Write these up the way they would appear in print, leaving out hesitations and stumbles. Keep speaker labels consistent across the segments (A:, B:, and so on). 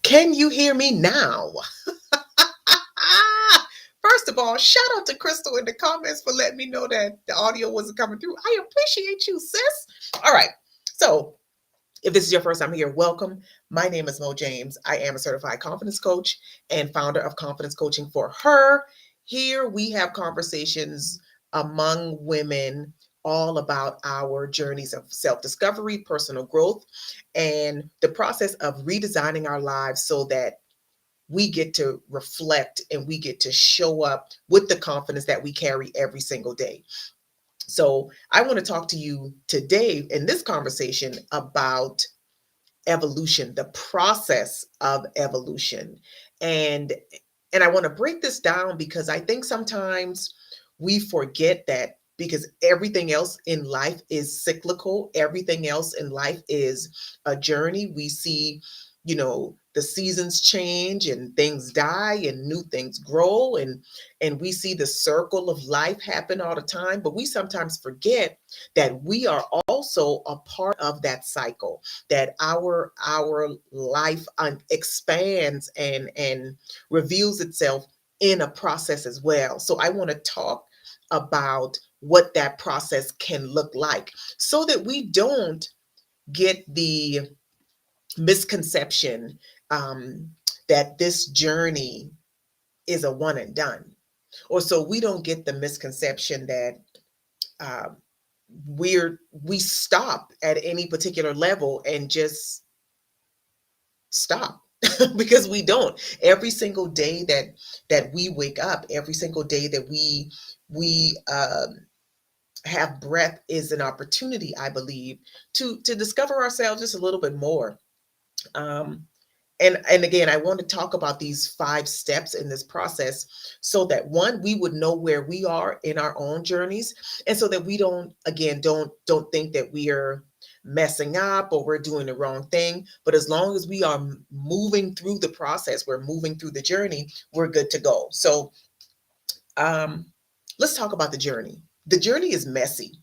A: Can you hear me now? First of all, shout out to Crystal in the comments for letting me know that the audio wasn't coming through. I appreciate you, sis. All right. So, if this is your first time here, welcome. My name is Mo James. I am a certified confidence coach and founder of Confidence Coaching for Her. Here we have conversations among women all about our journeys of self discovery, personal growth, and the process of redesigning our lives so that we get to reflect and we get to show up with the confidence that we carry every single day. So, I want to talk to you today in this conversation about evolution, the process of evolution. And and I want to break this down because I think sometimes we forget that because everything else in life is cyclical, everything else in life is a journey. We see, the seasons change and things die and new things grow and we see the circle of life happen all the time, but we sometimes forget that we are also a part of that cycle, that our life expands and reveals itself in a process as well. So I want to talk about what that process can look like so that we don't get the misconception that this journey is a one and done, or so we don't get the misconception that uh, we stop at any particular level and just stop. Because we don't. Every single day that we wake up, every single day that we have breath is an opportunity, I believe, to discover ourselves just a little bit more. um, and again, I want to talk about these 5 steps in this process so that, one, we would know where we are in our own journeys, and so that we don't think that we are messing up or we're doing the wrong thing. But as long as we are moving through the process, we're moving through the journey, we're good to go. So um, let's talk about the journey. The journey is messy.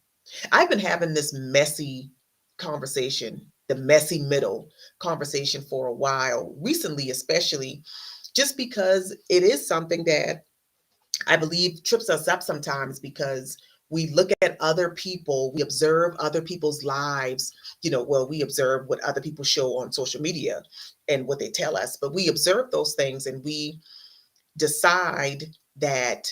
A: I've been having this messy conversation, the messy middle conversation, for a while, recently, especially, just because it is something that I believe trips us up sometimes because we look at other people, we observe other people's lives, we observe what other people show on social media and what they tell us, but we observe those things and we decide that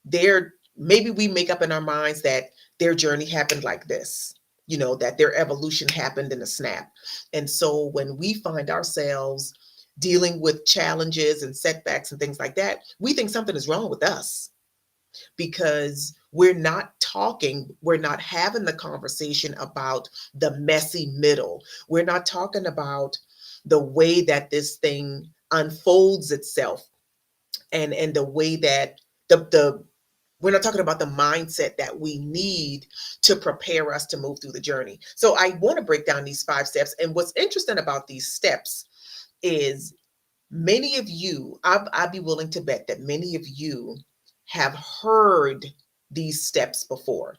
A: their maybe we make up in our minds that their journey happened like this, that their evolution happened in a snap. And so when we find ourselves dealing with challenges and setbacks and things like that, we think something is wrong with us because we're not having the conversation about the messy middle. We're not talking about the way that this thing unfolds itself, and the way that the we're not talking about the mindset that we need to prepare us to move through the journey. So I want to break down these 5 steps. And what's interesting about these steps is many of you, I'd be willing to bet that many of you have heard these steps before.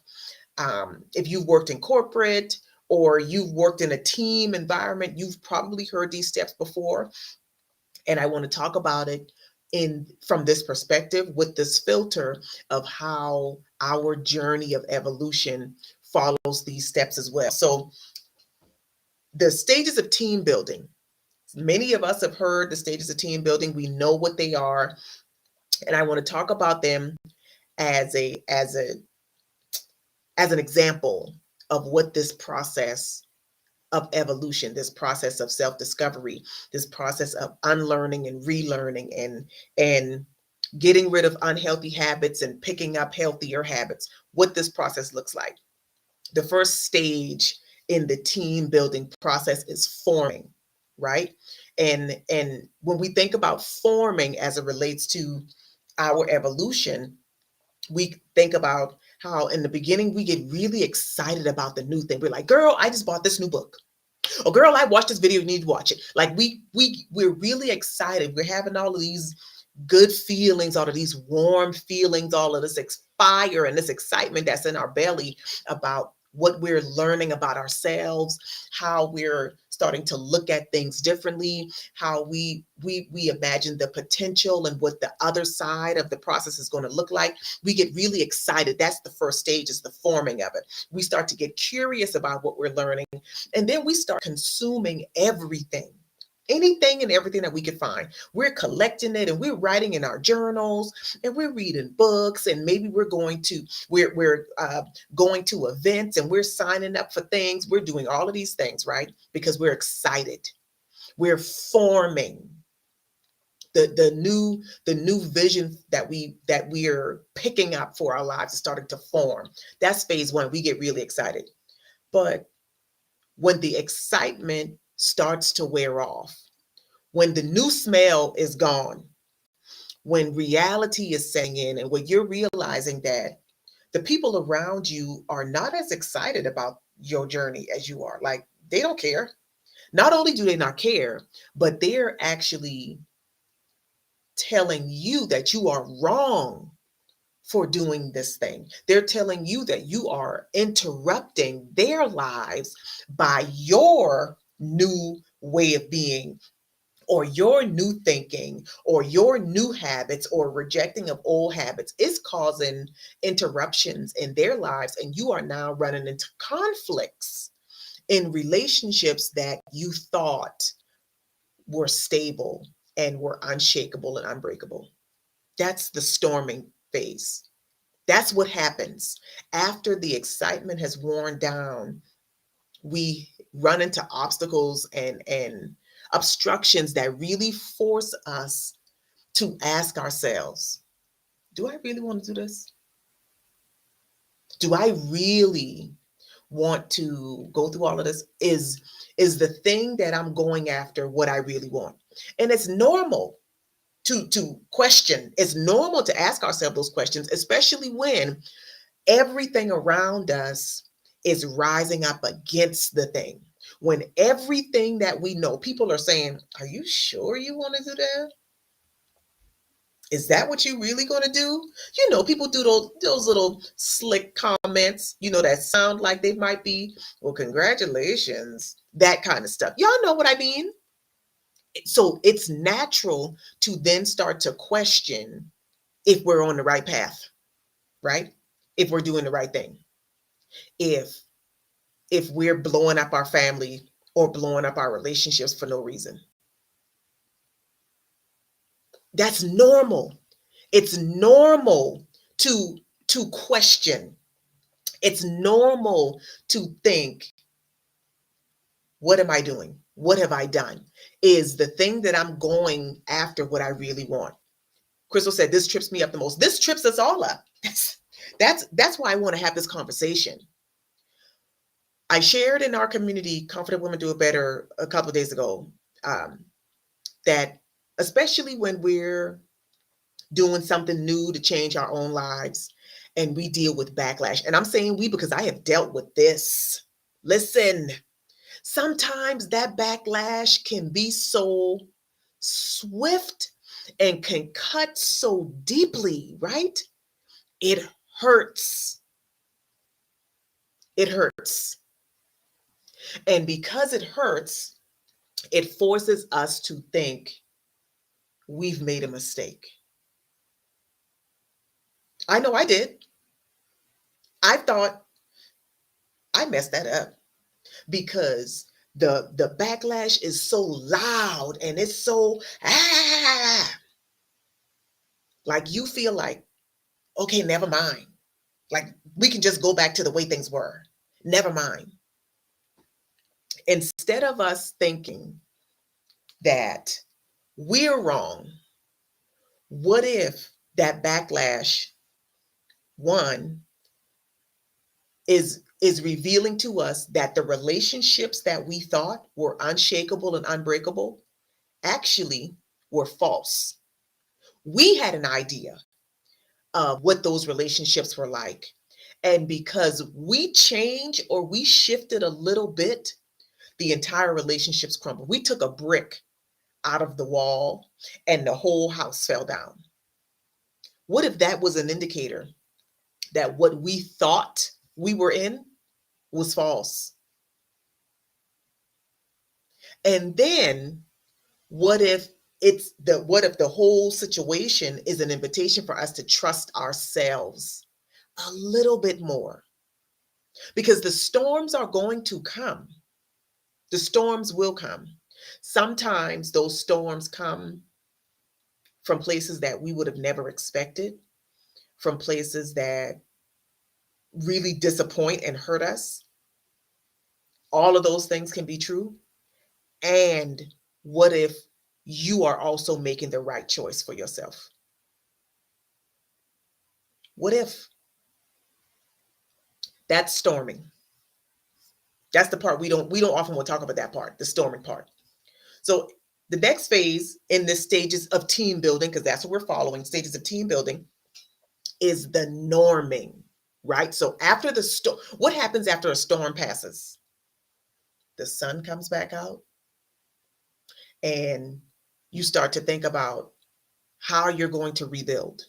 A: If you've worked in corporate or you've worked in a team environment, you've probably heard these steps before. And I want to talk about it in from this perspective, with this filter of how our journey of evolution follows these steps as well. So the stages of team building, many of us have heard the stages of team building. We know what they are, and I want to talk about them as an example of what this process of evolution, this process of self-discovery, this process of unlearning and relearning and getting rid of unhealthy habits and picking up healthier habits, what this process looks like. The first stage in the team building process is forming, right? And when we think about forming as it relates to our evolution, we think about how in the beginning we get really excited about the new thing. We're like, girl, I just bought this new book. Oh, girl, I watched this video. You need to watch it. Like we're really excited. We're having all of these good feelings, all of these warm feelings, all of this fire and this excitement that's in our belly about what we're learning about ourselves, how we're starting to look at things differently, how we imagine the potential and what the other side of the process is going to look like. We get really excited. That's the first stage, is the forming of it. We start to get curious about what we're learning, and then we start consuming everything. Anything and everything that we could find. We're collecting it and we're writing in our journals and we're reading books, and maybe we're going to events and we're signing up for things. We're doing all of these things, right? Because we're excited. We're forming the new vision that we are picking up for our lives is starting to form. That's phase one. We get really excited. But when the excitement starts to wear off, when the new smell is gone, when reality is setting in, and when you're realizing that the people around you are not as excited about your journey as you are, like they don't care. Not only do they not care, but they're actually telling you that you are wrong for doing this thing. They're telling you that you are interrupting their lives by your new way of being, or your new thinking, or your new habits, or rejecting of old habits is causing interruptions in their lives. And you are now running into conflicts in relationships that you thought were stable and were unshakable and unbreakable. That's the storming phase. That's what happens after the excitement has worn down. We run into obstacles and obstructions that really force us to ask ourselves, do I really want to do this? Do I really want to go through all of this? Is the thing that I'm going after what I really want? And it's normal to question. It's normal to ask ourselves those questions, especially when everything around us is rising up against the thing. When everything that we know, people are saying, are you sure you want to do that? Is that what you really going to do? People do those little slick comments, that sound like they might be, well, congratulations, that kind of stuff. Y'all know what I mean? So it's natural to then start to question if we're on the right path, right? If we're doing the right thing. If we're blowing up our family or blowing up our relationships for no reason. That's normal. It's normal to question. It's normal to think, what am I doing? What have I done? Is the thing that I'm going after what I really want? Crystal said, this trips me up the most. This trips us all up. That's why I want to have this conversation. I shared in our community, Confident Women Do It Better, a couple of days ago, that especially when we're doing something new to change our own lives and we deal with backlash, and I'm saying we because I have dealt with this. Listen, sometimes that backlash can be so swift and can cut so deeply, right? It hurts. It hurts. And because it hurts, it forces us to think we've made a mistake. I know I did. I thought I messed that up because the backlash is so loud and it's so like you feel like, okay, never mind. Like we can just go back to the way things were. Never mind. Instead of us thinking that we're wrong, what if that backlash, one, is revealing to us that the relationships that we thought were unshakable and unbreakable actually were false. We had an idea of what those relationships were like. And because we changed or we shifted a little bit, the entire relationships crumbled. We took a brick out of the wall and the whole house fell down. What if that was an indicator that what we thought we were in was false. And then what if the whole situation is an invitation for us to trust ourselves a little bit more? Because the storms are going to come. The storms will come. Sometimes those storms come from places that we would have never expected, from places that really disappoint and hurt us. All of those things can be true. And what if you are also making the right choice for yourself? What if? That's storming. That's the part we don't often will talk about, that part, the storming part. So the next phase in this stages of team building, because that's what we're following, stages of team building, is the norming, right? So after the storm, what happens after a storm passes? The sun comes back out and you start to think about how you're going to rebuild.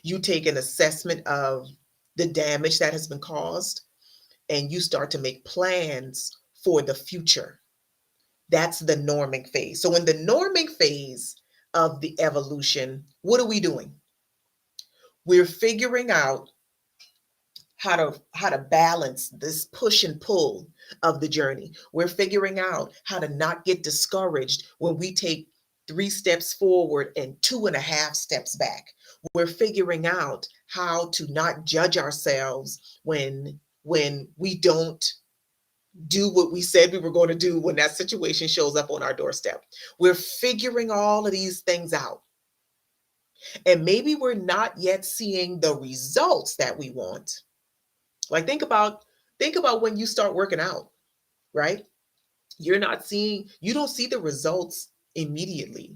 A: You take an assessment of the damage that has been caused and you start to make plans for the future. That's the norming phase. So in the norming phase of the evolution, what are we doing? We're figuring out how to balance this push and pull of the journey. We're figuring out how to not get discouraged when we take 3 steps forward and 2.5 steps back. We're figuring out how to not judge ourselves when we don't do what we said we were going to do when that situation shows up on our doorstep. We're figuring all of these things out. And maybe we're not yet seeing the results that we want. Like think about when you start working out, right? You don't see the results immediately.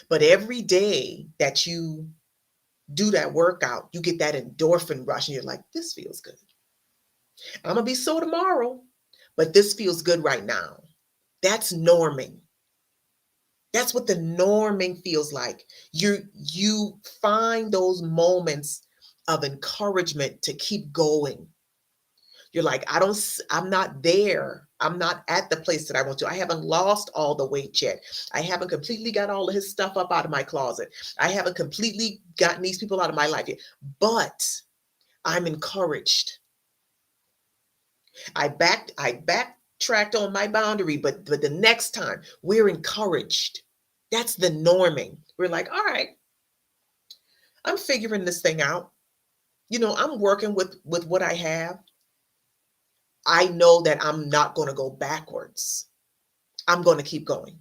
A: But every day that you do that workout, you get that endorphin rush and you're like, this feels good. I'm gonna be sore tomorrow, but this feels good right now. That's norming. That's what the norming feels like. You find those moments of encouragement to keep going. You're like, I'm not there. I'm not at the place that I want to. I haven't lost all the weight yet. I haven't completely got all of his stuff up out of my closet. I haven't completely gotten these people out of my life yet. But I'm encouraged. I backtracked on my boundary, but the next time we're encouraged. That's the norming. We're like, all right, I'm figuring this thing out. I'm working with what I have. I know that I'm not going to go backwards. I'm going to keep going.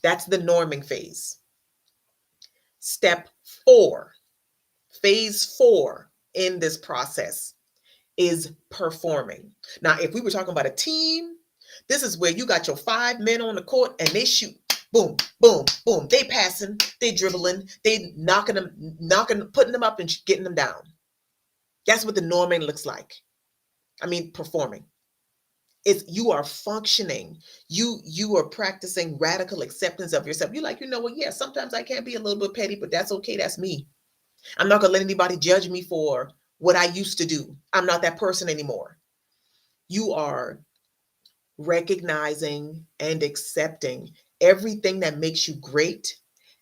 A: That's the norming phase. Step 4, phase 4 in this process is performing. Now, if we were talking about a team, this is where you got your 5 men on the court and they shoot. Boom, boom, boom. They passing, they dribbling, they putting them up and getting them down. That's what the norming looks like. Performing. It's you are functioning. You are practicing radical acceptance of yourself. You're like, what? Yeah, sometimes I can be a little bit petty, but that's okay. That's me. I'm not gonna let anybody judge me for what I used to do. I'm not that person anymore. You are recognizing and accepting everything that makes you great.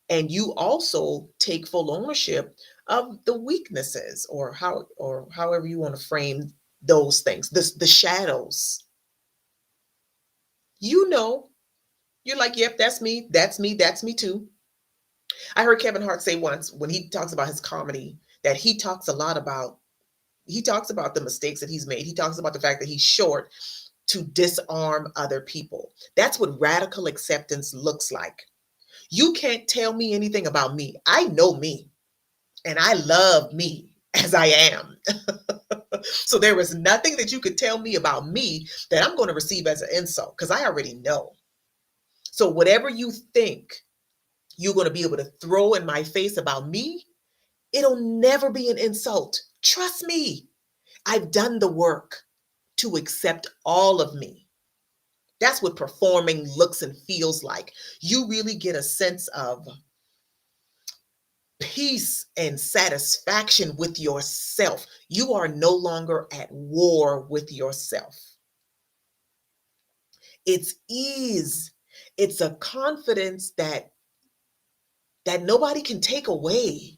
A: And you also take full ownership of the weaknesses or however you want to frame those things, the shadows. You're like, yep, that's me, that's me, that's me too. I heard Kevin Hart say once when he talks about his comedy that he talks about the mistakes that he's made. He talks about the fact that he's short to disarm other people. That's what radical acceptance looks like. You can't tell me anything about me. I know me and I love me as I am. So there is nothing that you could tell me about me that I'm going to receive as an insult because I already know. So whatever you think you're going to be able to throw in my face about me, it'll never be an insult. Trust me. I've done the work to accept all of me. That's what performing looks and feels like. You really get a sense of peace and satisfaction with yourself. You are no longer at war with yourself. It's ease. It's a confidence that nobody can take away.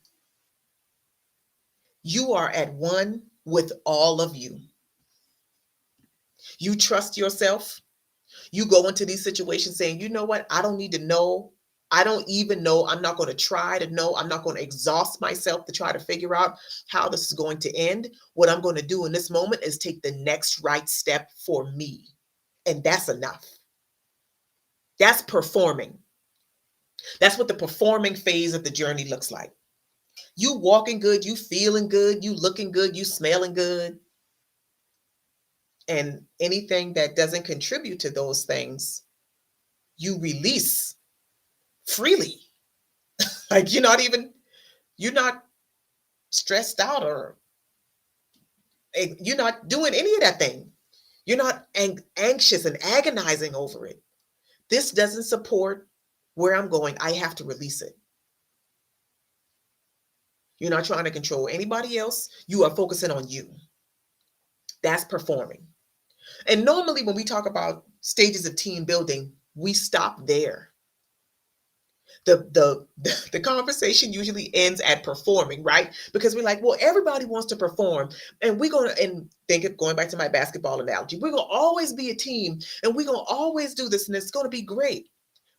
A: You are at one with all of you. You trust yourself. You go into these situations saying, you know what? I don't need to know. I don't even know. I'm not going to try to know. I'm not going to exhaust myself to try to figure out how this is going to end. What I'm going to do in this moment is take the next right step for me. And that's enough. That's performing. That's what the performing phase of the journey looks like. You walking good, you feeling good, you looking good, you smelling good. And anything that doesn't contribute to those things, you release freely. Like you're not stressed out, or you're not doing any of that thing. You're not anxious and agonizing over it. This doesn't support where I'm going. I have to release it. You're not trying to control anybody else. You are focusing on you. That's performing. And normally when we talk about stages of team building, we stop there. The conversation usually ends at performing, right? Because we're like, well, everybody wants to perform, and we're going to, and think of going back to my basketball analogy, we're going to always be a team, and we're going to always do this, and it's going to be great.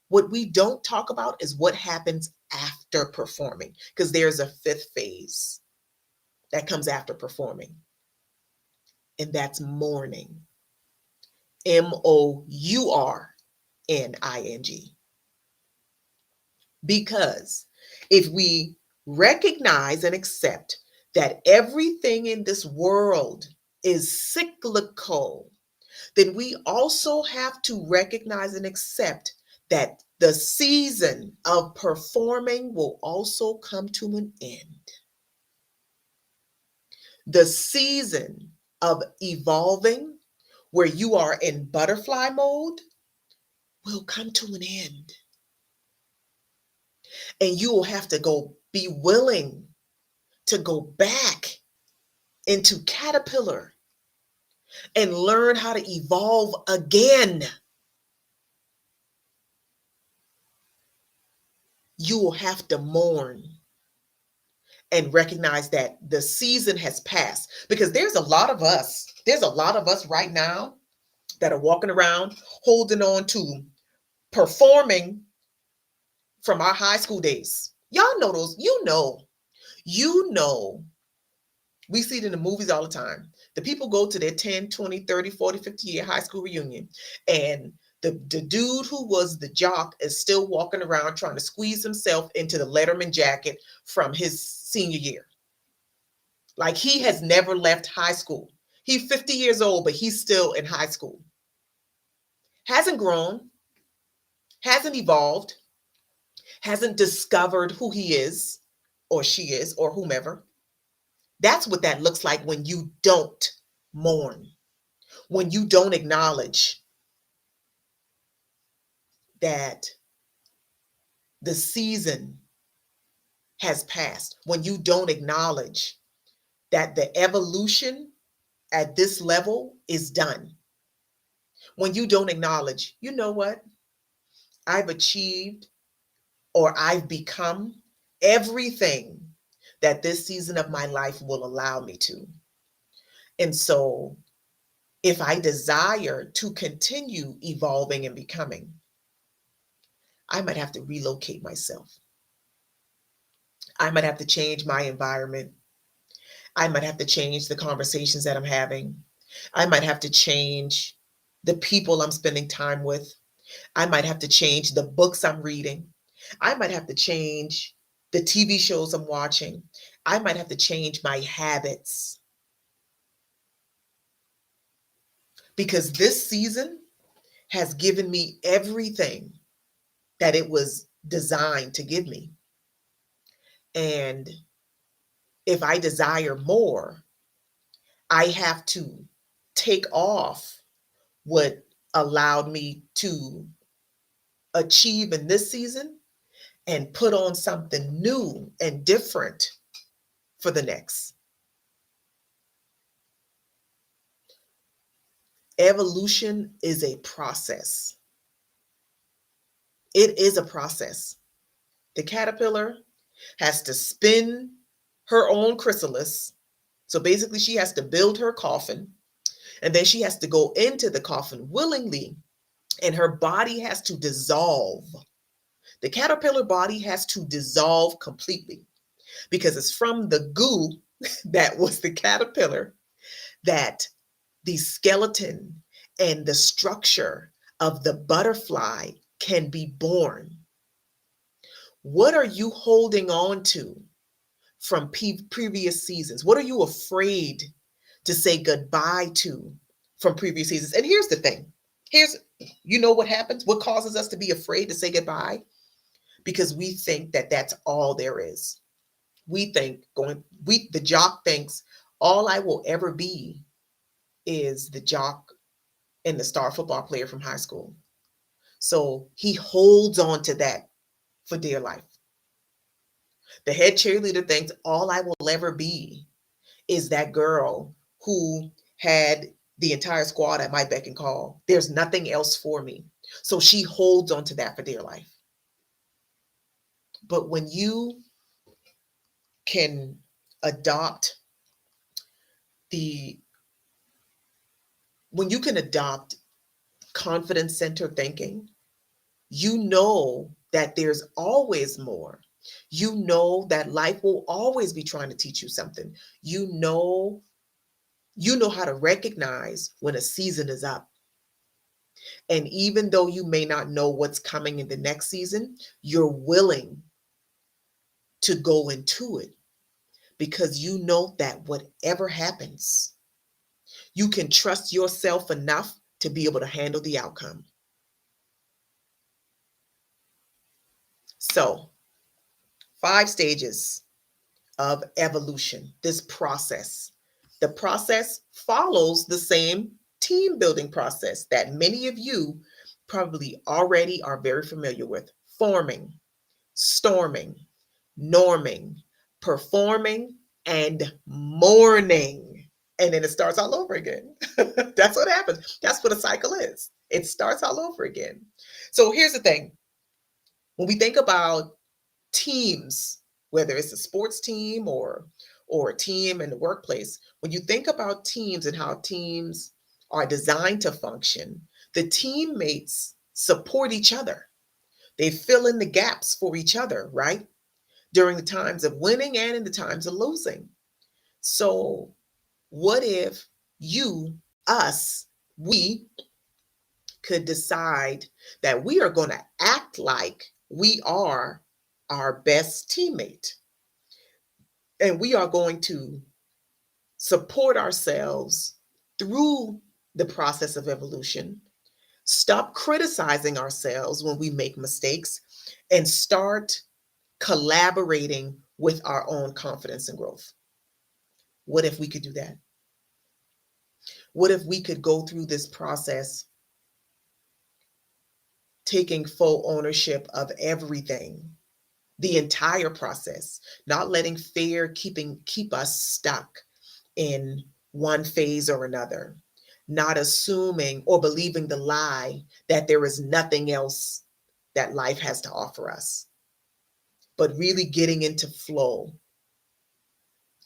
A: What we don't talk about is what happens after performing, because there's a fifth phase that comes after performing, and that's mourning. Mourning. Because if we recognize and accept that everything in this world is cyclical, then we also have to recognize and accept that the season of performing will also come to an end. The season of evolving, where you are in butterfly mode, will come to an end. And you will have to be willing to go back into caterpillar and learn how to evolve again. You will have to mourn and recognize that the season has passed, because there's a lot of us right now that are walking around holding on to performing from our high school days. Y'all know those, you know, we see it in the movies all the time. The people go to their 10, 20, 30, 40, 50-year high school reunion, and the dude who was the jock is still walking around trying to squeeze himself into the Letterman jacket from his senior year. Like he has never left high school. He's 50 years old, but he's still in high school. Hasn't grown, hasn't evolved, hasn't discovered who he is or she is or whomever. That's what that looks like when you don't mourn, when you don't acknowledge that the season has passed, when you don't acknowledge that the evolution at this level is done, when you don't acknowledge, you know what, I've achieved or I've become everything that this season of my life will allow me to. And so if I desire to continue evolving and becoming, I might have to relocate myself. I might have to change my environment. I might have to change the conversations that I'm having. I might have to change the people I'm spending time with. I might have to change the books I'm reading. I might have to change the TV shows I'm watching. I might have to change my habits. Because this season has given me everything that it was designed to give me. And if I desire more, I have to take off what allowed me to achieve in this season and put on something new and different for the next. Evolution is a process. It is a process. The caterpillar has to spin her own chrysalis. So basically, she has to build her coffin, and then she has to go into the coffin willingly, and her body has to dissolve. The caterpillar body has to dissolve completely because it's from the goo that was the caterpillar that the skeleton and the structure of the butterfly can be born. What are you holding on to from previous seasons? What are you afraid to say goodbye to from previous seasons? And here's the thing. You know what happens? What causes us to be afraid to say goodbye? Because we think that that's all there is. The jock thinks all I will ever be is the jock and the star football player from high school. So he holds on to that for dear life. The head cheerleader thinks all I will ever be is that girl who had the entire squad at my beck and call. There's nothing else for me. So she holds on to that for dear life. But when you can adopt confidence-centered thinking, you know that there's always more. You know that life will always be trying to teach you something. You know how to recognize when a season is up. And even though you may not know what's coming in the next season, you're willing to go into it because you know that whatever happens, you can trust yourself enough to be able to handle the outcome. So, 5 stages of evolution, this process. The process follows the same team building process that many of you probably already are very familiar with: forming, storming, norming, performing, and mourning. And then it starts all over again. That's what happens. That's what a cycle is. It starts all over again. So here's the thing. When we think about teams, whether it's a sports team or a team in the workplace, when you think about teams and how teams are designed to function, the teammates support each other. They fill in the gaps for each other, right? During the times of winning and in the times of losing. So what if we could decide that we are going to act like we are our best teammate, and we are going to support ourselves through the process of evolution, stop criticizing ourselves when we make mistakes, and start collaborating with our own confidence and growth? What if we could do that? What if we could go through this process taking full ownership of everything, the entire process, not letting fear keep us stuck in one phase or another, not assuming or believing the lie that there is nothing else that life has to offer us, but really getting into flow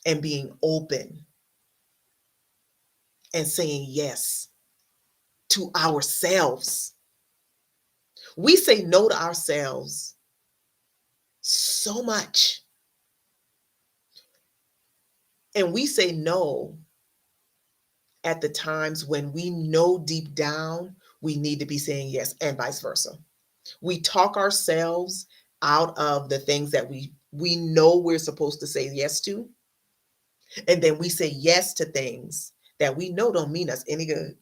A: and being open and saying yes to ourselves. We say no to ourselves so much. And we say no at the times when we know deep down we need to be saying yes, and vice versa. We talk ourselves out of the things that we know we're supposed to say yes to. And then we say yes to things that we know don't mean us any good.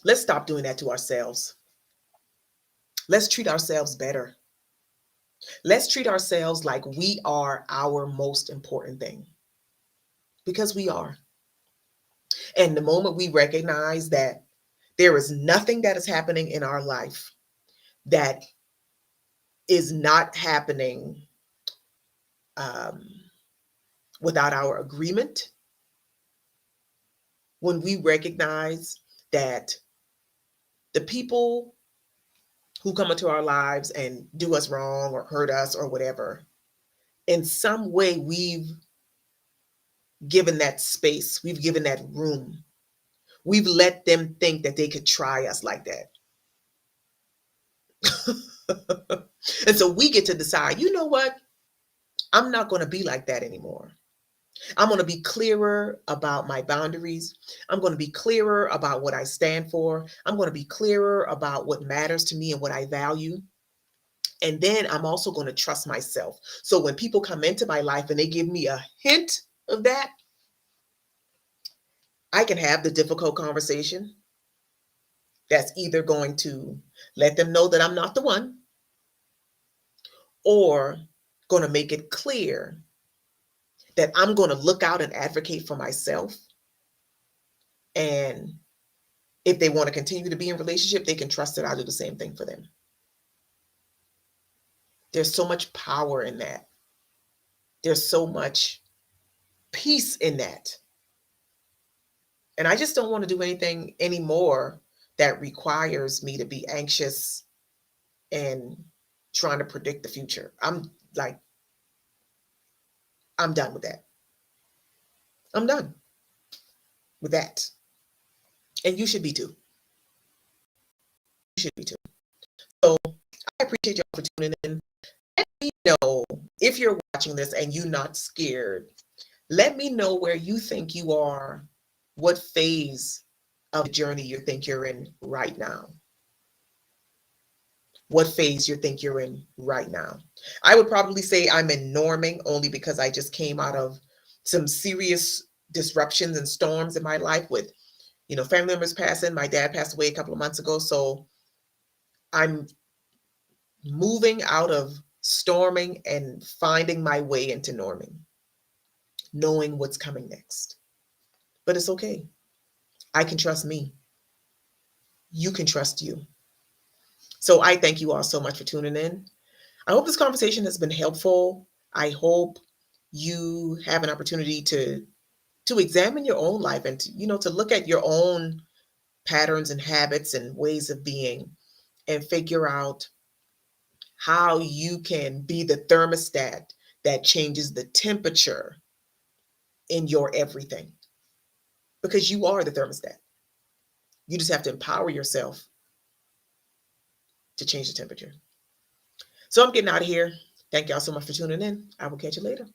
A: Let's stop doing that to ourselves. Let's treat ourselves better. Let's treat ourselves like we are our most important thing, because we are. And the moment we recognize that There is nothing that is happening in our life that is not happening um, without our agreement. When we recognize that the people who come into our lives and do us wrong or hurt us or whatever, in some way we've given that space, we've given that room, we've let them think that they could try us like that. And so we get to decide, you know what? I'm not going to be like that anymore. I'm going to be clearer about my boundaries. I'm going to be clearer about what I stand for. I'm going to be clearer about what matters to me and what I value. And then I'm also going to trust myself. So when people come into my life and they give me a hint of that, I can have the difficult conversation that's either going to let them know that I'm not the one, or going to make it clear that I'm going to look out and advocate for myself. And if they want to continue to be in relationship, they can trust that I'll do the same thing for them. There's so much power in that. There's so much peace in that. And I just don't want to do anything anymore that requires me to be anxious and trying to predict the future. I'm done with that. I'm done with that. And you should be too. You should be too. So I appreciate y'all for tuning in. Let me know if you're watching this and you're not scared. Let me know where you think you are, what phase of the journey you think you're in right now. What phase you think you're in right now. I would probably say I'm in norming, only because I just came out of some serious disruptions and storms in my life with, family members passing. My dad passed away a couple of months ago. So I'm moving out of storming and finding my way into norming, knowing what's coming next. But it's okay. I can trust me. You can trust you. So I thank you all so much for tuning in. I hope this conversation has been helpful. I hope you have an opportunity to examine your own life and to look at your own patterns and habits and ways of being, and figure out how you can be the thermostat that changes the temperature in your everything. Because you are the thermostat. You just have to empower yourself to change the temperature. So I'm getting out of here. Thank y'all so much for tuning in. I will catch you later.